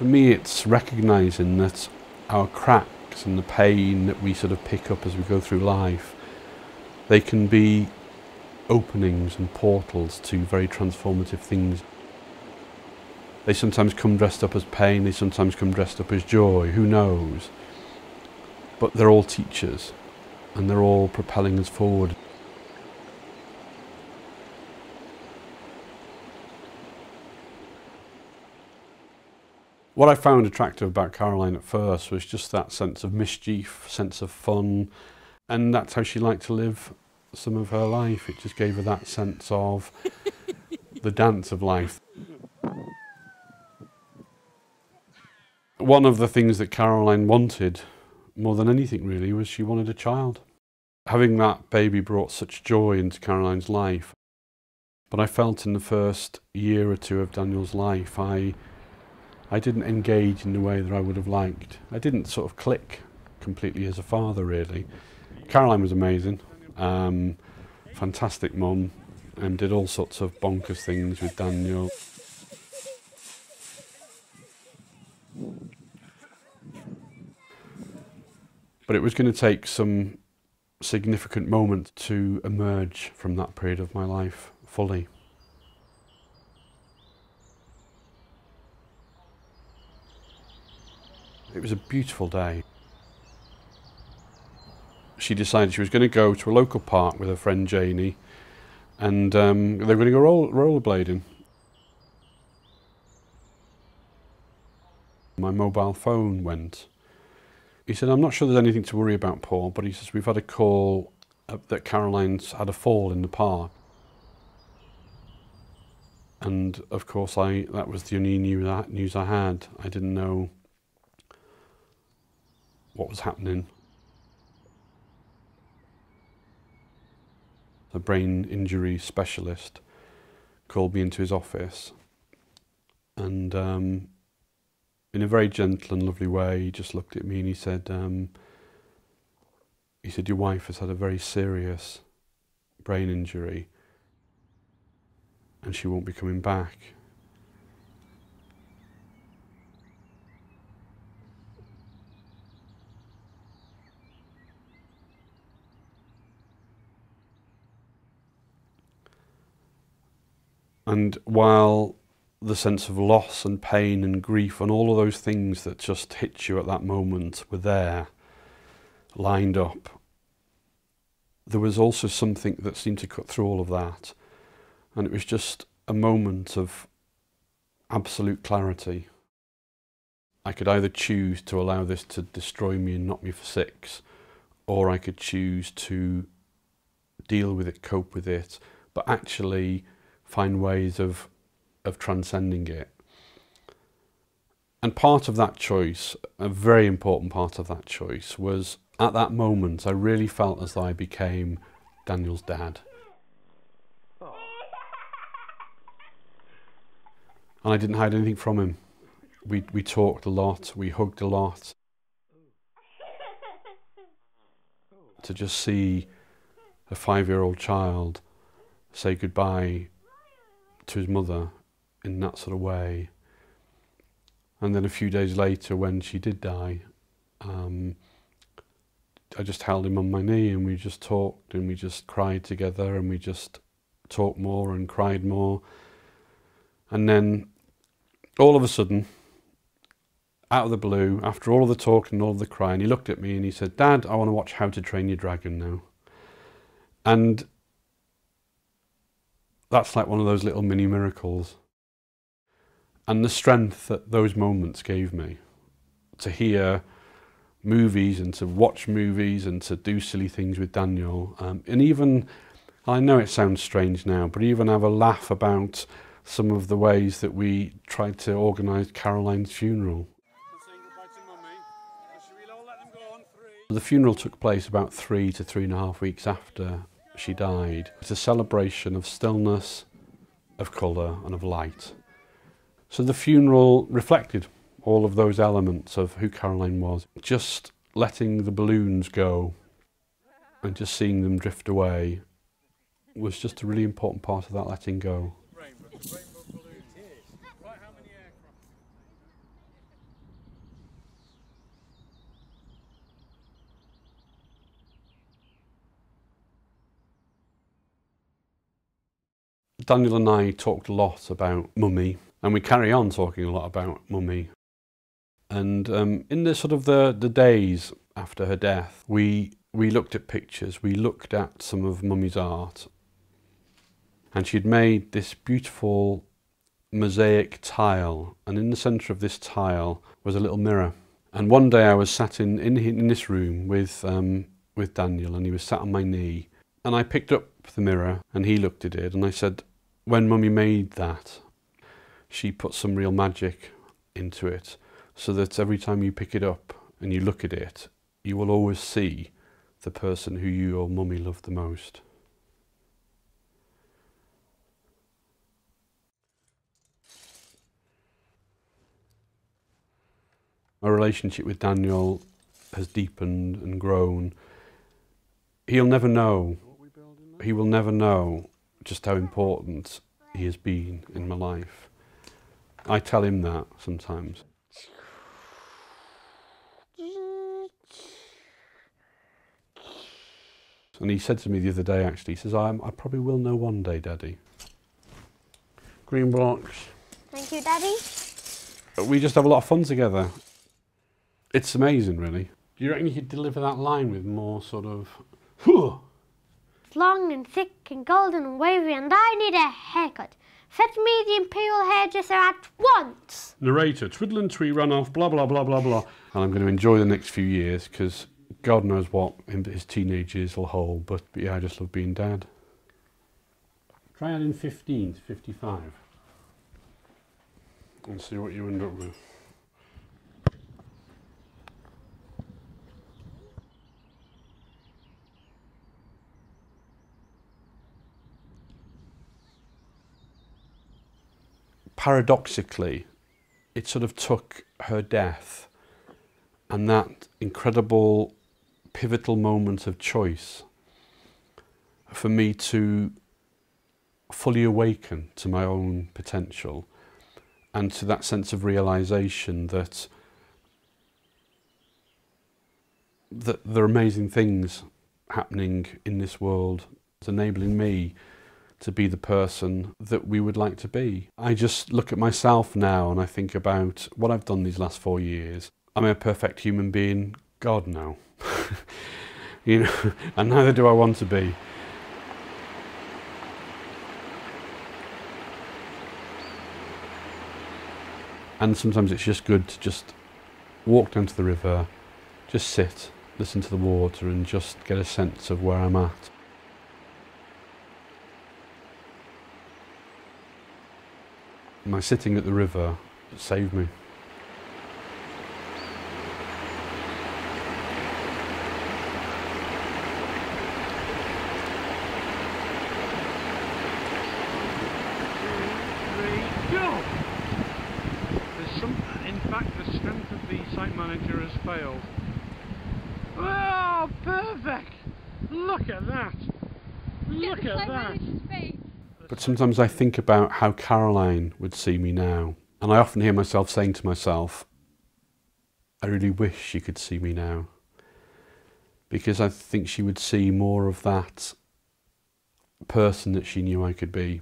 For me, it's recognising that our cracks and the pain that we sort of pick up as we go through life, they can be openings and portals to very transformative things. They sometimes come dressed up as pain, they sometimes come dressed up as joy, who knows? But they're all teachers, and they're all propelling us forward. What I found attractive about Caroline at first was just that sense of mischief, sense of fun, and that's how she liked to live some of her life. It just gave her that sense of the dance of life. One of the things that Caroline wanted more than anything really was she wanted a child. Having that baby brought such joy into Caroline's life, but I felt in the first year or two of Daniel's life I didn't engage in the way that I would have liked. I didn't sort of click completely as a father, really. Caroline was amazing, fantastic mum, and did all sorts of bonkers things with Daniel. But it was going to take some significant moments to emerge from that period of my life fully. It was a beautiful day. She decided she was going to go to a local park with her friend Janie, and they were going to go rollerblading. My mobile phone went. He said, "I'm not sure there's anything to worry about, Paul," but he says, "We've had a call that Caroline's had a fall in the park." And of course that was the only news I had. I didn't know what was happening. The brain injury specialist called me into his office, and in a very gentle and lovely way, he just looked at me and he said, "Your wife has had a very serious brain injury and she won't be coming back." And while the sense of loss and pain and grief and all of those things that just hit you at that moment were there, lined up, there was also something that seemed to cut through all of that. And it was just a moment of absolute clarity. I could either choose to allow this to destroy me and knock me for six, or I could choose to deal with it, cope with it, but actually find ways of transcending it. And part of that choice, a very important part of that choice, was at that moment I really felt as though I became Daniel's dad. And I didn't hide anything from him. We talked a lot, we hugged a lot. To just see a 5-year-old child say goodbye to his mother in that sort of way. And then a few days later, when she did die, I just held him on my knee and we just talked and we just cried together and we just talked more and cried more. And then all of a sudden, out of the blue, after all of the talking and all of the crying, he looked at me and he said, "Dad, I want to watch How to Train Your Dragon now." And that's like one of those little mini miracles. And the strength that those moments gave me to hear movies and to watch movies and to do silly things with Daniel, and even, I know it sounds strange now, but even have a laugh about some of the ways that we tried to organise Caroline's funeral. The funeral took place about 3 to 3.5 weeks after she died. It's a celebration of stillness, of colour and of light. So the funeral reflected all of those elements of who Caroline was. Just letting the balloons go and just seeing them drift away was just a really important part of that letting go. Daniel and I talked a lot about Mummy, and we carry on talking a lot about Mummy. And in the sort of the days after her death, we looked at pictures, we looked at some of Mummy's art, and she'd made this beautiful mosaic tile, and in the centre of this tile was a little mirror. And one day I was sat in this room with Daniel, and he was sat on my knee, and I picked up the mirror and he looked at it, and I said, when Mummy made that, she put some real magic into it, so that every time you pick it up and you look at it, you will always see the person who you or Mummy loved the most. My relationship with Daniel has deepened and grown. He will never know just how important he has been in my life. I tell him that sometimes. And he said to me the other day, actually, he says, I probably will know one day, Daddy. Green blocks. Thank you, Daddy. We just have a lot of fun together. It's amazing, really. Do you reckon you could deliver that line with more sort of... Long and thick and golden and wavy, and I need a haircut. Fetch me the imperial hairdresser at once. Narrator, twiddle and twee ran off, blah, blah, blah, blah, blah. And I'm going to enjoy the next few years, because God knows what his teenage years will hold. But yeah, I just love being dad. Try adding 15 to 55. And see what you end up with. Paradoxically, it sort of took her death and that incredible pivotal moment of choice for me to fully awaken to my own potential and to that sense of realization that there are amazing things happening in this world. It's enabling me to be the person that we would like to be. I just look at myself now and I think about what I've done these last 4 years. Am I a perfect human being? God, no. You know, and neither do I want to be. And sometimes it's just good to just walk down to the river, just sit, listen to the water and just get a sense of where I'm at. My sitting at the river saved me. In fact, the strength of the site manager has failed. Oh, perfect! Look at that! Look at that! But sometimes I think about how Caroline would see me now. And I often hear myself saying to myself, I really wish she could see me now. Because I think she would see more of that person that she knew I could be.